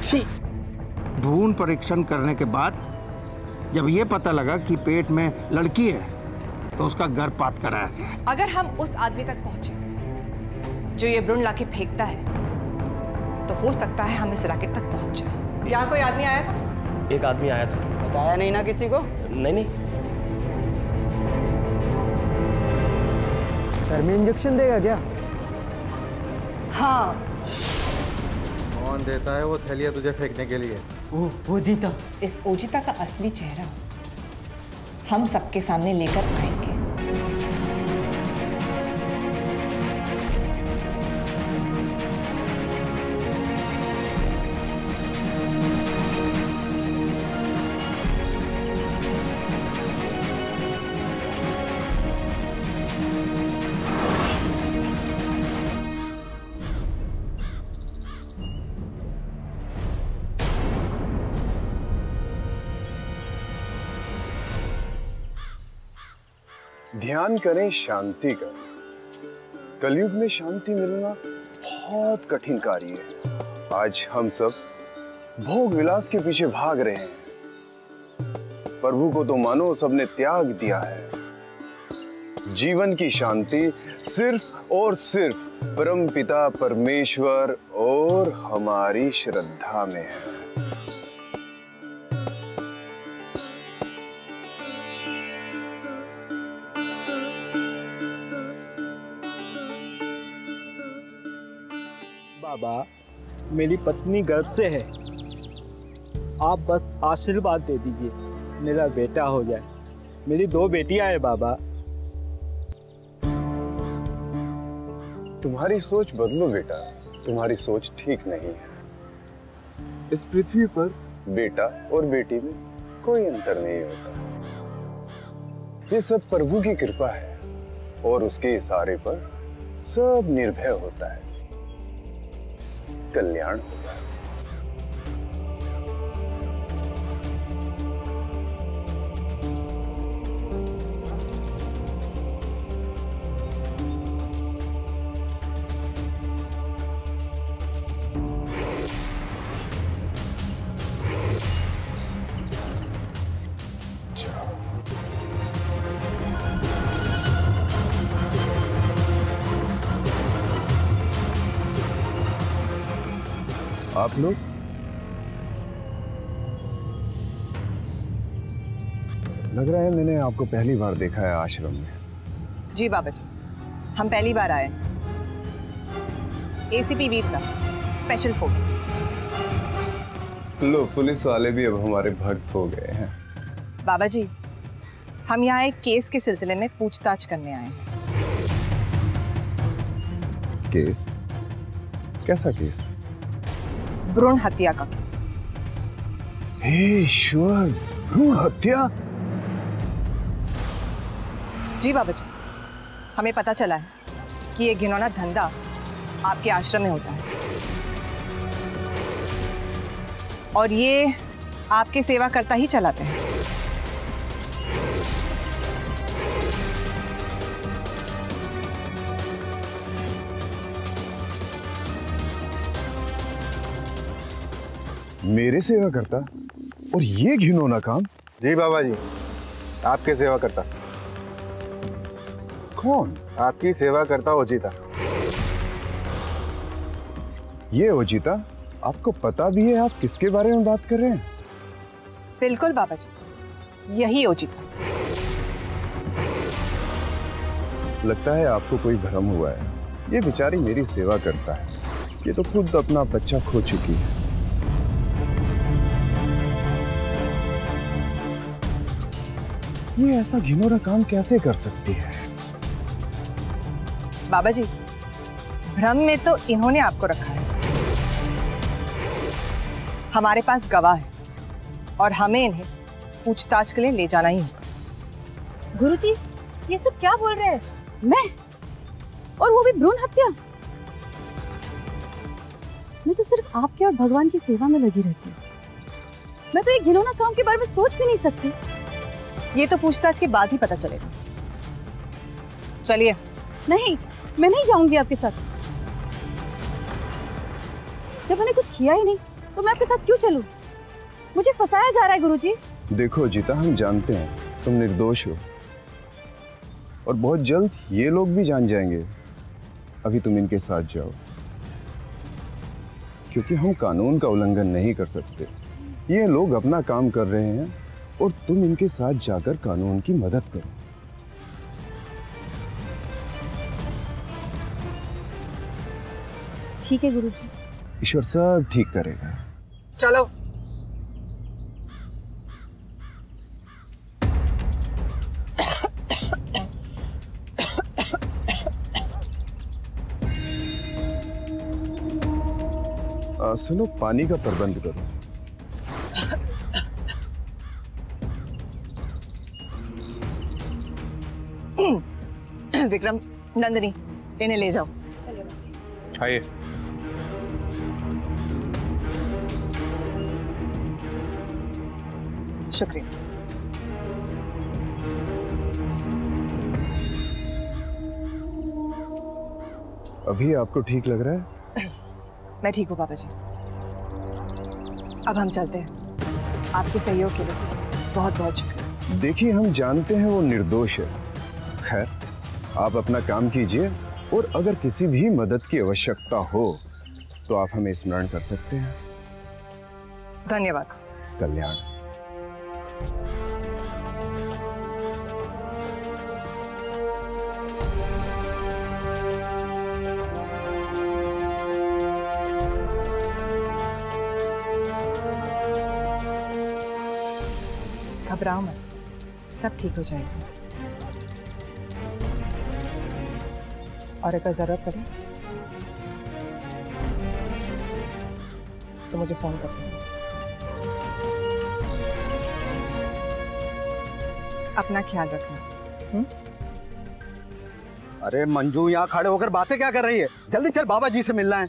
छी। भ्रूण परीक्षण करने के बाद जब ये पता लगा कि पेट में लड़की है तो उसका गर्भपात कराया गया। अगर हम उस आदमी तक पहुंचे जो ये भ्रूण लाके फेंकता है तो हो सकता है हम इस रैकेट तक पहुंच जाए। यहाँ कोई आदमी आया था? एक आदमी आया था। बताया नहीं ना किसी को? नहीं। घर में इंजेक्शन देगा क्या? हाँ। कौन देता है वो थैलियाँ तुझे फेंकने के लिए? वो जीता। इस ओजिता का असली चेहरा हम सबके सामने लेकर आएंगे। ध्यान करें शांति का। कलयुग में शांति मिलना बहुत कठिन कार्य है। आज हम सब भोग विलास के पीछे भाग रहे हैं। प्रभु को तो मानो सबने त्याग दिया है। जीवन की शांति सिर्फ और सिर्फ परमपिता परमेश्वर और हमारी श्रद्धा में है। बाबा, मेरी पत्नी गर्भ से है। आप बस आशीर्वाद दे दीजिए, मेरा बेटा हो जाए। मेरी 2 बेटियां हैं बाबा। तुम्हारी सोच बदलो बेटा, तुम्हारी सोच ठीक नहीं है। इस पृथ्वी पर बेटा और बेटी में कोई अंतर नहीं होता। ये सब प्रभु की कृपा है और उसके इशारे पर सब निर्भय होता है। कल्याण होगा। आप लोग लग रहा है मैंने आपको पहली बार देखा है आश्रम में। जी बाबा जी, हम पहली बार आए। एसीपी वीर का स्पेशल फोर्स। लो, पुलिस वाले भी अब हमारे भक्त हो गए हैं। बाबा जी, हम यहाँ एक केस के सिलसिले में पूछताछ करने आए हैं। केस? कैसा केस? भ्रूण हत्या का केस। हे ईश्वर, भ्रूण हत्या? जी बाबा जी, हमें पता चला है कि ये घिनौना धंधा आपके आश्रम में होता है और ये आपके सेवा करता ही चलाते हैं। मेरे सेवा करता और ये घिनौना काम? जी बाबा जी, आपके सेवा करता। कौन? आपकी सेवा करता ओजिता। ये ओजिता? आपको पता भी है आप किसके बारे में बात कर रहे हैं? बिल्कुल बाबा जी, यही ओजिता। लगता है आपको कोई भ्रम हुआ है। ये बेचारी मेरी सेवा करता है। ये तो खुद अपना बच्चा खो चुकी है। ये ऐसा घिनौना काम कैसे कर सकती है? बाबा जी, भ्रम में तो इन्होंने आपको रखा है। हमारे पास गवाह है और हमें इन्हें पूछताछ के लिए ले जाना ही होगा। गुरुजी, ये सब क्या बोल रहे हैं? मैं? और वो भी भ्रूण हत्या? मैं तो सिर्फ आपके और भगवान की सेवा में लगी रहती हूँ। मैं तो एक घिनौना काम के बारे में सोच भी नहीं सकती। ये तो पूछताछ के बाद ही पता चलेगा। चलिए। नहीं, मैं नहीं जाऊंगी आपके साथ। जब मैंने कुछ किया ही नहीं तो मैं आपके साथ क्यों चलूं? मुझे फंसाया जा रहा है गुरुजी। देखो जीता, हम जानते हैं तुम निर्दोष हो और बहुत जल्द ये लोग भी जान जाएंगे। अभी तुम इनके साथ जाओ, क्योंकि हम कानून का उल्लंघन नहीं कर सकते। ये लोग अपना काम कर रहे हैं और तुम इनके साथ जाकर कानून की मदद करो। ठीक है गुरुजी। ईश्वर सब ठीक करेगा। चलो। सुनो, पानी का प्रबंध करो। विक्रम, नंदिनी, इन्हें ले जाओ। आइए। शुक्रिया। अभी आपको ठीक लग रहा है? मैं ठीक हूँ पापा जी। अब हम चलते हैं। आपके सहयोग के लिए बहुत बहुत शुक्रिया। देखिए, हम जानते हैं वो निर्दोष है। खैर, आप अपना काम कीजिए और अगर किसी भी मदद की आवश्यकता हो तो आप हमें स्मरण कर सकते हैं। धन्यवाद। कल्याण। घबराओ मत, सब ठीक हो जाएगा। और अगर जरूरत पड़े तो मुझे फोन कर देना। अपना ख्याल रखना। अरे मंजू, यहाँ खड़े होकर बातें क्या कर रही है? जल्दी चल, बाबा जी से मिलना है।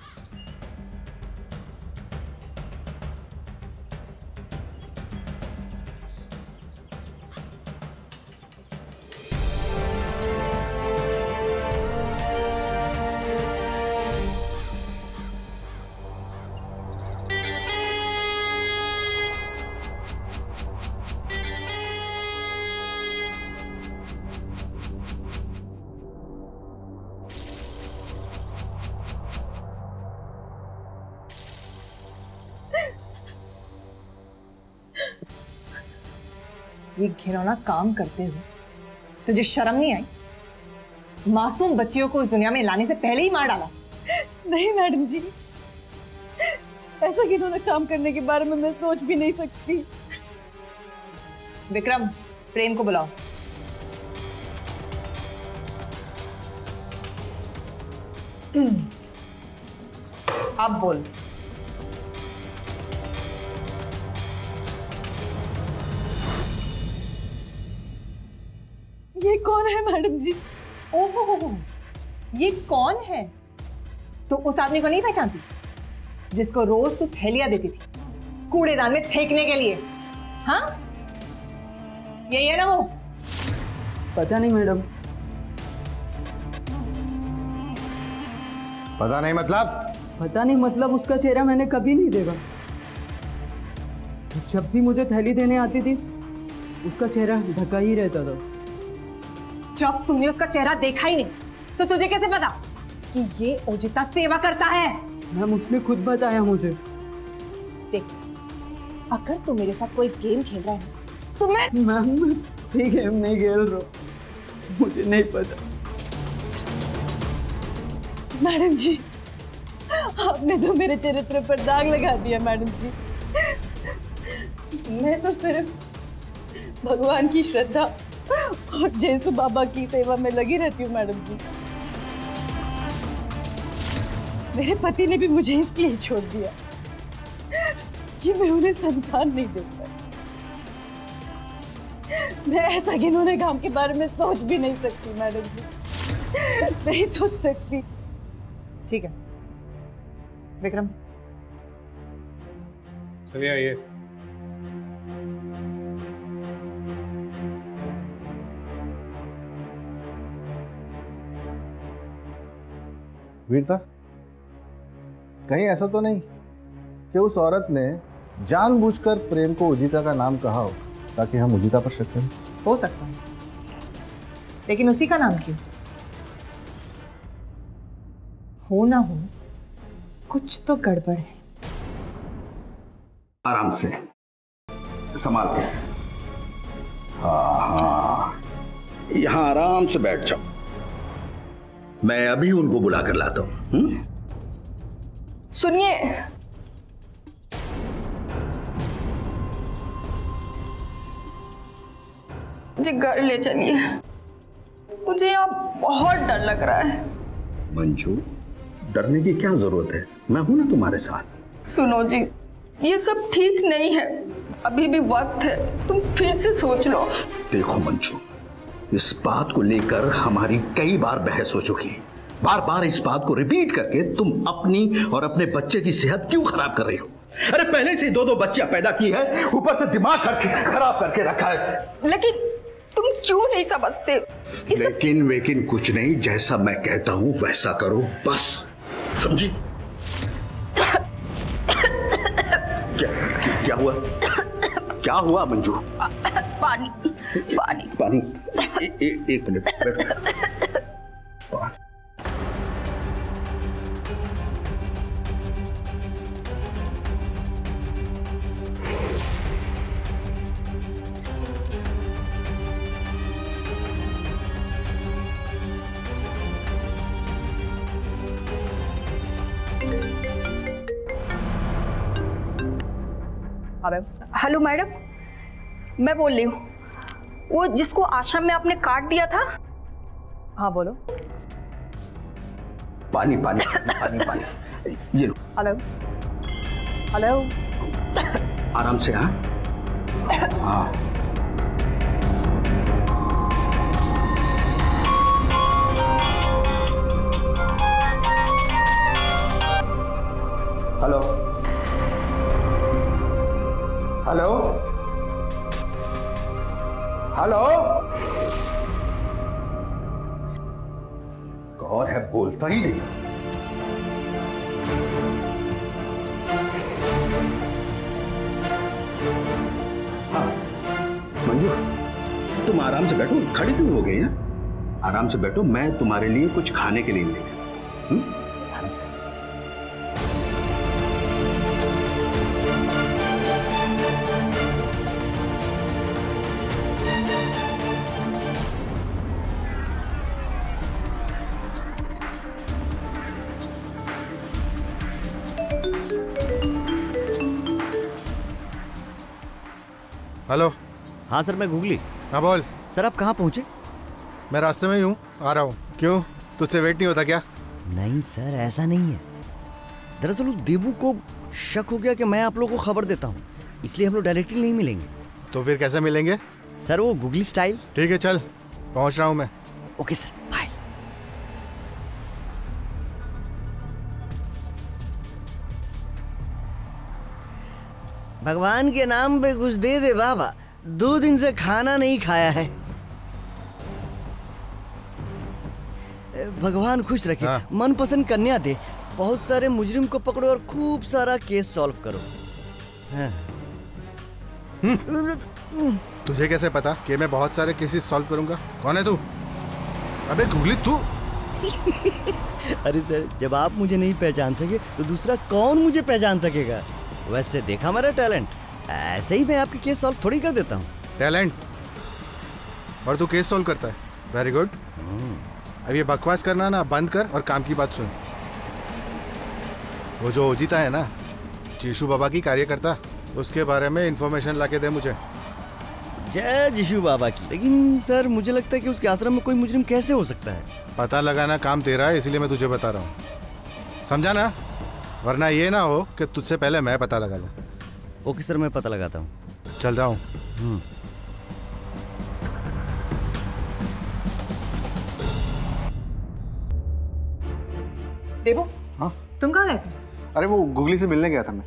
ये घिनौना काम करते हुए तुझे शर्म नहीं आई? मासूम बच्चियों को इस दुनिया में लाने से पहले ही मार डाला। नहीं मैडम जी, ऐसा घिनौना काम करने के बारे में मैं सोच भी नहीं सकती। विक्रम, प्रेम को बुलाओ। अब बोल। ये कौन है मैडम जी? ओहो, ये कौन है? तो उस आदमी को नहीं पहचानती जिसको रोज तू थैलियां देती थी कूड़ेदान में फेंकने के लिए? हाँ, यही है ना वो? पता नहीं मैडम। पता नहीं मतलब? पता नहीं मतलब उसका चेहरा मैंने कभी नहीं देखा। जब भी मुझे थैली देने आती थी उसका चेहरा ढका ही रहता था। जब तूने उसका चेहरा देखा ही नहीं तो तुझे कैसे पता कि ये ओजिता सेवा करता है? मैम, उसने खुद बताया मुझे। देख, अगर तू मेरे साथ कोई गेम खेल रहा है तो मैम, ठीक है, नहीं खेल रहा, मुझे नहीं पता। मैडम जी, आपने तो मेरे चरित्र पर दाग लगा दिया मैडम जी। मैं तो सिर्फ भगवान की श्रद्धा और जेसु बाबा की सेवा में लगी रहती हूँ मैडम जी। मेरे पति ने भी मुझे इसलिए छोड़ दिया कि मैं उन्हें संतान नहीं दे पाई। मैं ऐसा घिनौने काम के बारे में सोच भी नहीं सकती मैडम जी, नहीं सोच सकती। ठीक है विक्रम, चलिए आइए। वीरता, कहीं ऐसा तो नहीं कि उस औरत ने जानबूझकर प्रेम को उजिता का नाम कहा हो ताकि हम उजिता पर शक करें। हो सकता है, लेकिन उसी का नाम क्यों? हो ना हो, कुछ तो गड़बड़ है। आराम से, संभाल के। हाँ, यहाँ आराम से बैठ जाओ, मैं अभी उनको बुला कर लाता हूँ। सुनिए, मुझे घर ले चलिए, मुझे यहाँ बहुत डर लग रहा है। मंजू, डरने की क्या जरूरत है, मैं हूं ना तुम्हारे साथ। सुनो जी, ये सब ठीक नहीं है, अभी भी वक्त है, तुम फिर से सोच लो। देखो मंजू, इस बात को लेकर हमारी कई बार बहस हो चुकी है। बार बार इस बात को रिपीट करके तुम अपनी और अपने बच्चे की सेहत क्यों खराब कर रही हो? अरे पहले से 2-2 बच्चियां पैदा की है, ऊपर से दिमाग खराब करके रखा है। लेकिन तुम क्यों नहीं समझते? लेकिन कुछ नहीं, जैसा मैं कहता हूं वैसा करो बस, समझी? क्या हुआ? क्या हुआ मंजू? पानी पानी पानी। एक मिनट बैठो। हेलो मैडम, मैं बोल रही हूँ, वो जिसको आश्रम में आपने काट दिया था। हाँ बोलो। पानी पानी पानी पानी, ये लो। हेलो हेलो, आराम से। हाँ हाँ, हेलो हेलो हेलो, कौन है? बोलता ही नहीं। हाँ मंजू, तुम आराम से बैठो, खड़ी क्यों हो गई हैं? आराम से बैठो, मैं तुम्हारे लिए कुछ खाने के लिए लेकर। आराम से। हेलो। हाँ सर, मैं गूगली। हाँ बोल। सर आप कहाँ पहुँचे? मैं रास्ते में ही हूँ, आ रहा हूँ। क्यों, तुझसे वेट नहीं होता क्या? नहीं सर, ऐसा नहीं है। दरअसल देवू को शक हो गया कि मैं आप लोगों को खबर देता हूँ, इसलिए हम लोग डायरेक्टली नहीं मिलेंगे। तो फिर कैसे मिलेंगे? सर वो गूगली स्टाइल। ठीक है चल, पहुँच रहा हूँ मैं। Okay sir, bye. भगवान के नाम पे कुछ दे दे बाबा, 2 दिन से खाना नहीं खाया है। भगवान खुश रखे। हाँ। मनपसंद कन्या दे, बहुत सारे मुजरिम को पकड़ो और खूब सारा केस सॉल्व करो। हाँ। तुझे कैसे पता कि मैं बहुत सारे केसेस सॉल्व करूंगा? कौन है तू? अबे गूगली तू। अरे सर, जब आप मुझे नहीं पहचान सके तो दूसरा कौन मुझे पहचान सकेगा? वैसे देखा मेरा टैलेंट, ऐसे ही मैं आपके केस सॉल्व थोड़ी कर देता हूँ। टैलेंट? और तू केस सॉल्व करता है? Very good. अब ये बकवास करना ना बंद कर और काम की बात सुन। वो जो उजिता है ना, जीशु बाबा की कार्यकर्ता, उसके बारे में इंफॉर्मेशन लाके दे मुझे। जय जीशु बाबा की। लेकिन सर मुझे लगता है कि उसके आश्रम में कोई मुजरिम कैसे हो सकता है? पता लगाना काम तेरा है, इसलिए मैं तुझे बता रहा हूँ, समझा ना? वरना ये ना हो कि तुझसे पहले मैं पता लगा लूँ। ओके सर, मैं पता लगाता हूँ। चलता हूँ। देवू, हाँ? तुम कहाँ गए थे? अरे वो गूगली से मिलने गया था मैं,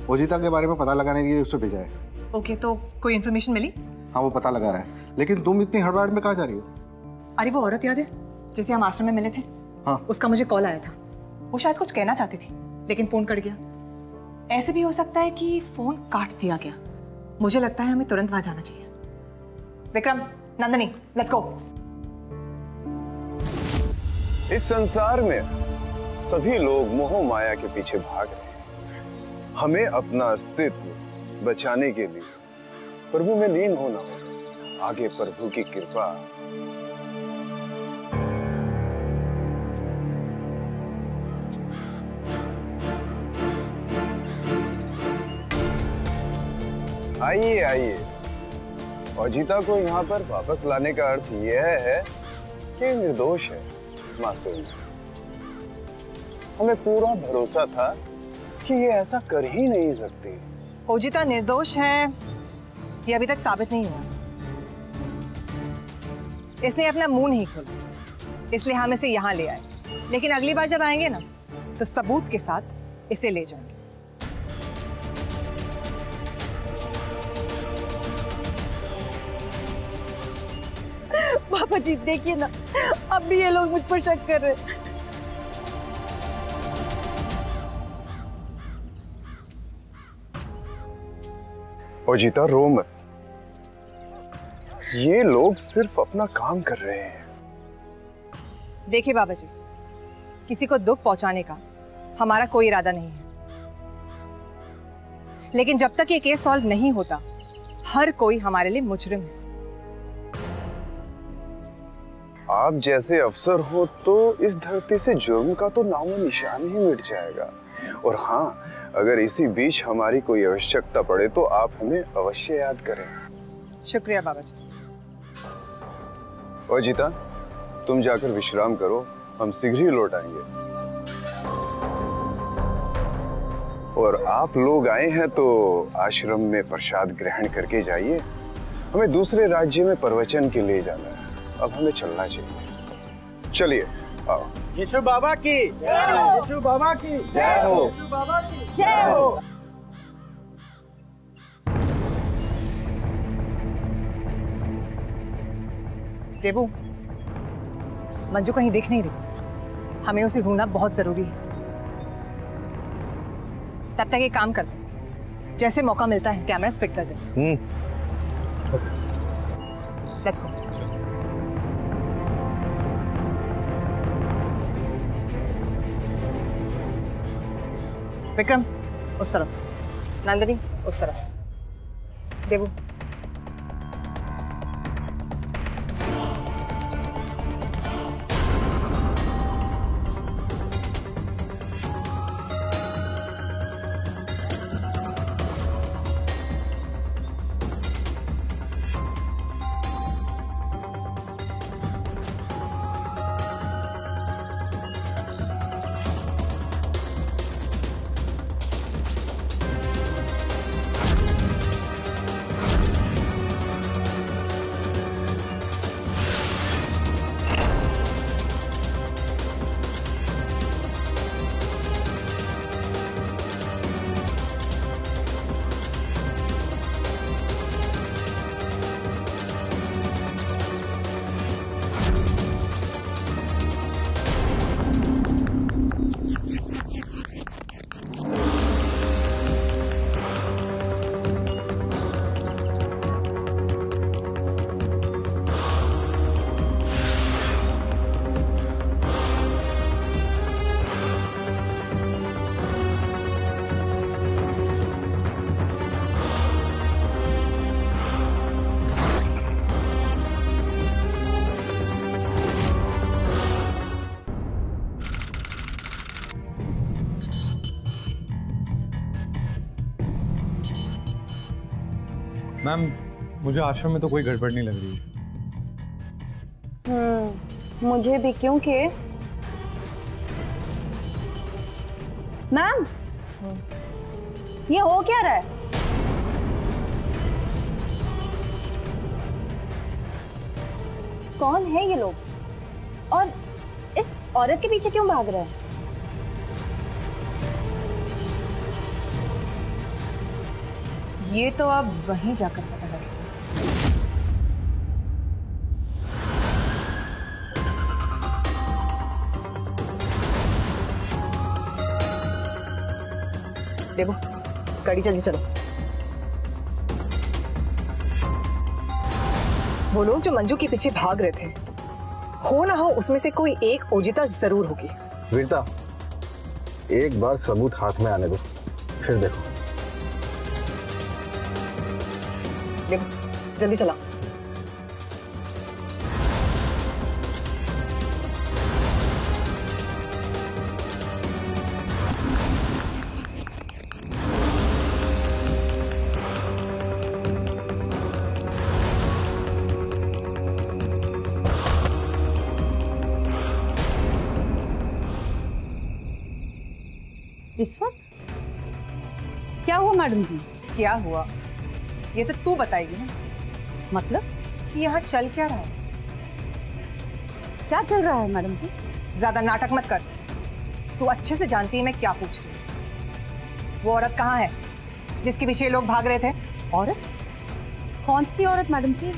उजिता के बारे में पता लगाने के लिए उससे भेजा है। ओके, तो कोई इन्फॉर्मेशन मिली? हाँ वो पता लगा रहा है, लेकिन तुम इतनी हड़बड़ाहट में कहाँ जा रही हो? अरे वो औरत याद है जिसे हम आश्रम में मिले थे? हाँ। उसका मुझे कॉल आया था, वो शायद कुछ कहना चाहती थी लेकिन फोन कट गया। ऐसे भी हो सकता है कि फोन काट दिया गया। मुझे लगता है हमें तुरंत वहां जाना चाहिए। Vikram, Nandini, let's go. इस संसार में सभी लोग मोह माया के पीछे भाग रहे हैं। हमें अपना अस्तित्व बचाने के लिए प्रभु में लीन होना होगा। आगे प्रभु की कृपा। आइए आइए। अजिता को यहाँ पर वापस लाने का अर्थ यह है कि निर्दोष है, मासूम है। हमें पूरा भरोसा था कि ये ऐसा कर ही नहीं सकती। ओजिता निर्दोष है ये अभी तक साबित नहीं हुआ। इसने अपना मुंह नहीं खोला, इसलिए हम इसे यहाँ ले आए। लेकिन अगली बार जब आएंगे ना, तो सबूत के साथ इसे ले जाएंगे। पापा जी देखिए ना, अब भी ये लोग मुझ पर शक कर रहे हैं। अजिता रो मत। ये लोग सिर्फ अपना काम कर रहे हैं। देखिए बाबा जी, किसी को दुख पहुंचाने का हमारा कोई इरादा नहीं है। लेकिन जब तक ये केस सॉल्व नहीं होता, हर कोई हमारे लिए मुजरिम है। आप जैसे अफसर हो तो इस धरती से जुर्म का तो नामो निशान ही मिट जाएगा। और हाँ, अगर इसी बीच हमारी कोई आवश्यकता पड़े तो आप हमें अवश्य याद करें। शुक्रिया बाबा जी। अजिता, तुम जाकर विश्राम करो, हम शीघ्र ही लौट आएंगे। और आप लोग आए हैं तो आश्रम में प्रसाद ग्रहण करके जाइए। हमें दूसरे राज्य में प्रवचन के लिए जाना है। अब हमें चलना चाहिए। चलिए, आओ। यीशु बाबा की जय, यीशु बाबा की जय हो, यीशु बाबा की जय हो। देबू, मंजू कहीं दिख नहीं रही। हमें उसे ढूंढना बहुत जरूरी है। तब तक एक काम करते हैं, जैसे मौका मिलता है कैमरास फिट कर देते हैं। Let's go. विक्रम उस तरफ, नंदिनी उस तरफ। देबू, मैम, मुझे आश्रम में तो कोई गड़बड़ नहीं लग रही है। मुझे भी, क्योंकि मैम ये हो क्या रहा है? कौन है ये लोग और इस औरत के पीछे क्यों भाग रहे हैं? ये तो अब वहीं जाकर पता लगेगा। देखो, गाड़ी जल्दी चलो। वो लोग जो मंजू के पीछे भाग रहे थे, हो ना हो उसमें से कोई एक ओजिता जरूर होगी। वीरता, एक बार सबूत हाथ में आने दो, फिर देखो। जल्दी चला। इस वक्त क्या हुआ मैडम जी? क्या हुआ ये तो तू बताएगी ना। मतलब कि यहाँ चल क्या रहा है? क्या चल रहा है मैडम जी? ज्यादा नाटक मत कर। तू अच्छे से जानती है मैं क्या पूछ रही हूँ। वो औरत कहाँ है जिसके पीछे लोग भाग रहे थे? औरत? कौन सी औरत मैडम जी?